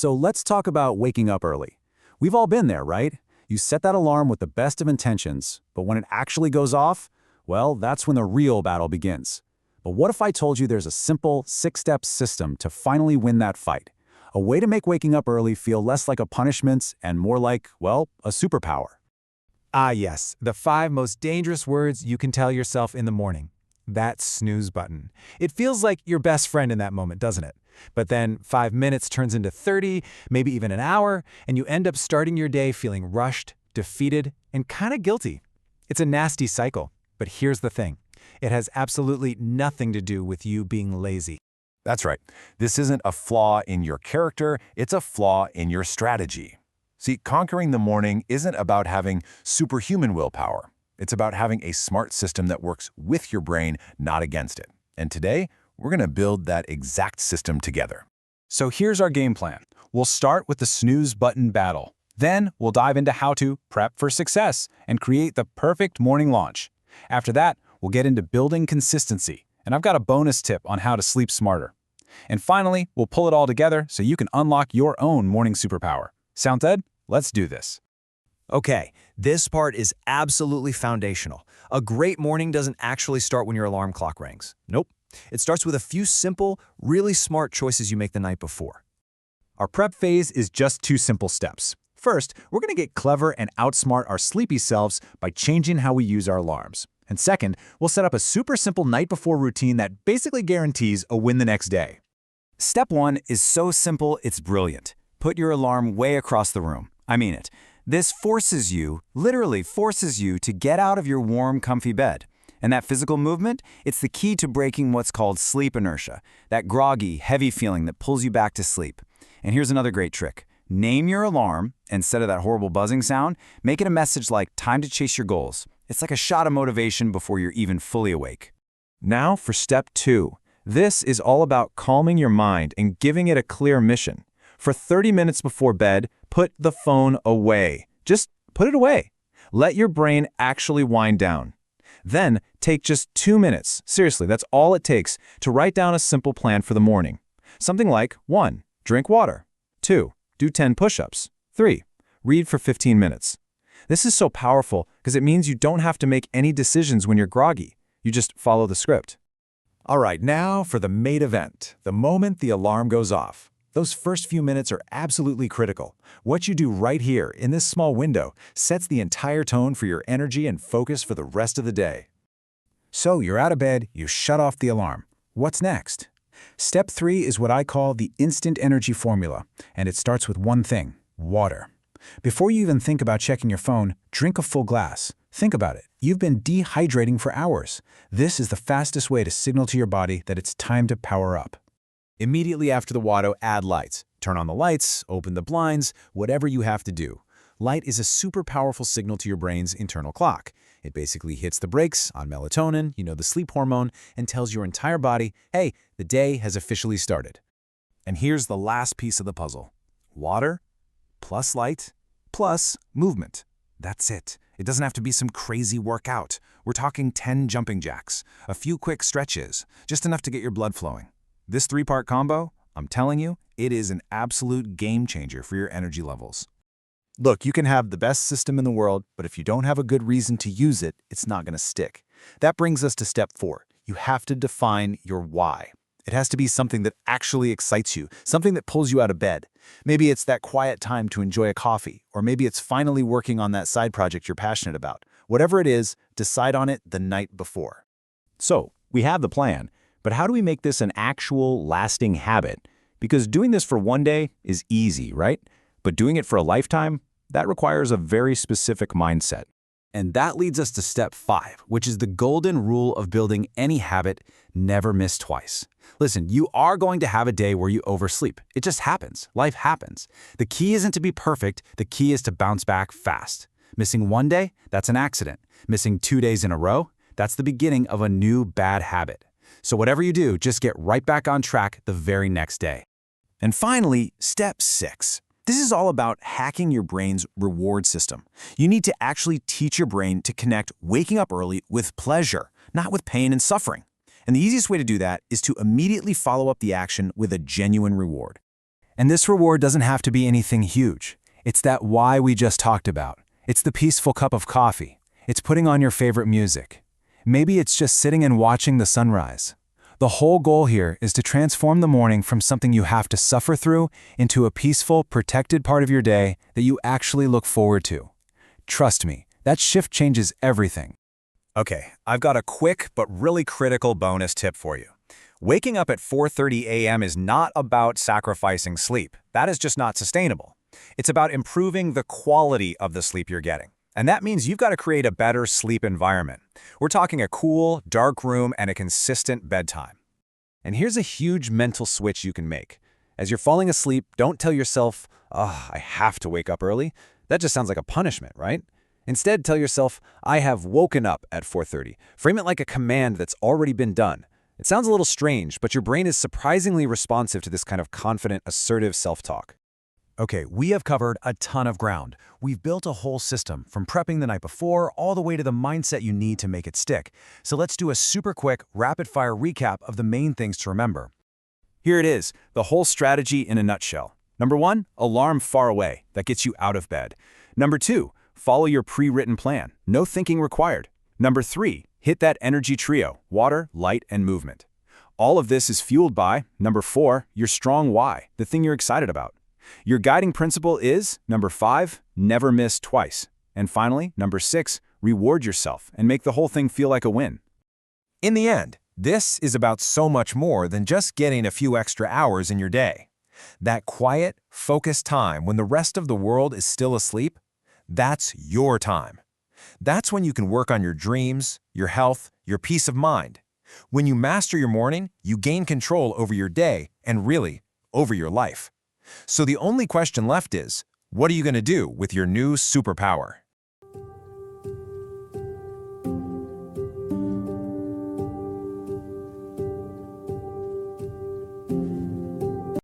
So let's talk about waking up early. We've all been there, right? You set that alarm with the best of intentions, but when it actually goes off, well, that's when the real battle begins. But what if I told you there's a simple, six-step system to finally win that fight? A way to make waking up early feel less like a punishment and more like, well, a superpower. Ah, yes, the 5 most dangerous words you can tell yourself in the morning. That snooze button. It feels like your best friend in that moment, doesn't it? But then 5 minutes turns into 30, maybe even an hour, and you end up starting your day feeling rushed, defeated, and kind of guilty. It's a nasty cycle, but here's the thing. It has absolutely nothing to do with you being lazy. That's right. This isn't a flaw in your character, it's a flaw in your strategy. See, conquering the morning isn't about having superhuman willpower. It's about having a smart system that works with your brain, not against it. And today, we're going to build that exact system together. So here's our game plan. We'll start with the snooze button battle. Then we'll dive into how to prep for success and create the perfect morning launch. After that, we'll get into building consistency. And I've got a bonus tip on how to sleep smarter. And finally, we'll pull it all together so you can unlock your own morning superpower. Sound good? Let's do this. Okay, this part is absolutely foundational. A great morning doesn't actually start when your alarm clock rings. Nope. It starts with a few simple, really smart choices you make the night before. Our prep phase is just 2 simple steps. First, we're going to get clever and outsmart our sleepy selves by changing how we use our alarms. And second, we'll set up a super simple night before routine that basically guarantees a win the next day. Step 1 is so simple, it's brilliant. Put your alarm way across the room. I mean it. This forces you, literally forces you to get out of your warm, comfy bed. And that physical movement, it's the key to breaking what's called sleep inertia, that groggy, heavy feeling that pulls you back to sleep. And here's another great trick. Name your alarm, instead of that horrible buzzing sound, make it a message like time to chase your goals. It's like a shot of motivation before you're even fully awake. Now for step 2. This is all about calming your mind and giving it a clear mission. For 30 minutes before bed, put the phone away. Just put it away. Let your brain actually wind down. Then take just 2 minutes, seriously, that's all it takes, to write down a simple plan for the morning. Something like 1. Drink water. 2. Do 10 push-ups. 3. Read for 15 minutes. This is so powerful because it means you don't have to make any decisions when you're groggy. You just follow the script. All right, now for the main event, the moment the alarm goes off. Those first few minutes are absolutely critical. What you do right here in this small window sets the entire tone for your energy and focus for the rest of the day. So you're out of bed, you shut off the alarm. What's next? Step 3 is what I call the instant energy formula, and it starts with one thing: water. Before you even think about checking your phone, drink a full glass. Think about it. You've been dehydrating for hours. This is the fastest way to signal to your body that it's time to power up. Immediately after the water, add lights. Turn on the lights, open the blinds, whatever you have to do. Light is a super powerful signal to your brain's internal clock. It basically hits the brakes on melatonin, the sleep hormone, and tells your entire body, hey, the day has officially started. And here's the last piece of the puzzle. Water, plus light, plus movement. That's it. It doesn't have to be some crazy workout. We're talking 10 jumping jacks, a few quick stretches, just enough to get your blood flowing. This 3-part combo, I'm telling you, it is an absolute game changer for your energy levels. Look, you can have the best system in the world, but if you don't have a good reason to use it, it's not going to stick. That brings us to step 4. You have to define your why. It has to be something that actually excites you, something that pulls you out of bed. Maybe it's that quiet time to enjoy a coffee, or maybe it's finally working on that side project you're passionate about. Whatever it is, decide on it the night before. So, we have the plan, but how do we make this an actual, lasting habit? Because doing this for one day is easy, right? But doing it for a lifetime, that requires a very specific mindset. And that leads us to step 5, which is the golden rule of building any habit: never miss twice. Listen, you are going to have a day where you oversleep. It just happens. Life happens. The key isn't to be perfect. The key is to bounce back fast. Missing one day, that's an accident. Missing 2 days in a row, that's the beginning of a new bad habit. So whatever you do, just get right back on track the very next day. And finally, step 6. This is all about hacking your brain's reward system. You need to actually teach your brain to connect waking up early with pleasure, not with pain and suffering. And the easiest way to do that is to immediately follow up the action with a genuine reward. And this reward doesn't have to be anything huge. It's that why we just talked about. It's the peaceful cup of coffee. It's putting on your favorite music. Maybe it's just sitting and watching the sunrise. The whole goal here is to transform the morning from something you have to suffer through into a peaceful, protected part of your day that you actually look forward to. Trust me, that shift changes everything. Okay, I've got a quick but really critical bonus tip for you. Waking up at 4:30 a.m. is not about sacrificing sleep. That is just not sustainable. It's about improving the quality of the sleep you're getting. And that means you've got to create a better sleep environment. We're talking a cool, dark room and a consistent bedtime. And here's a huge mental switch you can make. As you're falling asleep, don't tell yourself, I have to wake up early. That just sounds like a punishment, right? Instead, tell yourself, I have woken up at 4:30. Frame it like a command that's already been done. It sounds a little strange, but your brain is surprisingly responsive to this kind of confident, assertive self-talk. Okay, we have covered a ton of ground. We've built a whole system, from prepping the night before all the way to the mindset you need to make it stick. So let's do a super quick, rapid-fire recap of the main things to remember. Here it is, the whole strategy in a nutshell. Number 1, alarm far away. That gets you out of bed. Number 2, follow your pre-written plan. No thinking required. Number 3, hit that energy trio, water, light, and movement. All of this is fueled by, number 4, your strong why, the thing you're excited about. Your guiding principle is, number 5, never miss twice. And finally, number 6, reward yourself and make the whole thing feel like a win. In the end, this is about so much more than just getting a few extra hours in your day. That quiet, focused time when the rest of the world is still asleep, that's your time. That's when you can work on your dreams, your health, your peace of mind. When you master your morning, you gain control over your day and really, over your life. So the only question left is, what are you going to do with your new superpower?